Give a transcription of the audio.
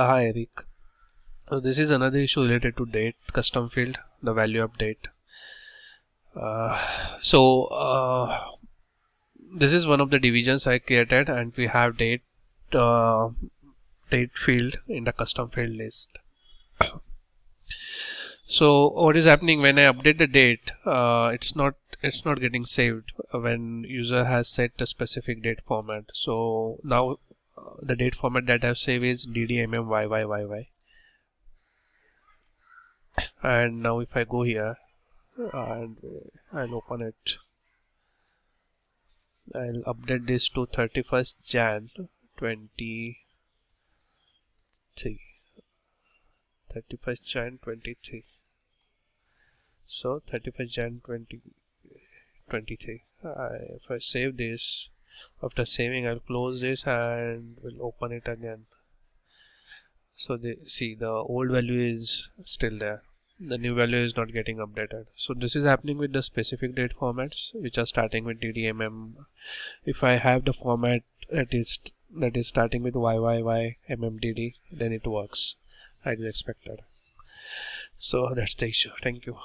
Hi Eric. So this is another issue related to date custom field, the value of date. This is one of the divisions I created, and we have uh, date field in the custom field list. So what is happening when I update the date? It's not getting saved when user has set a specific date format. So now the date format that I've saved is DDMMYYYY. And now if I go here and I'll open it, I'll update this to 31st Jan 23. 31st Jan 23. So 31st Jan 2023. If I save this, after saving I'll close this and we'll open it again. So the old value is still there. The new value is not getting updated. So this is happening with the specific date formats which are starting with DDMM. If I have the format that is starting with YYYMMDD, then it works as expected. So that's the issue. Thank you.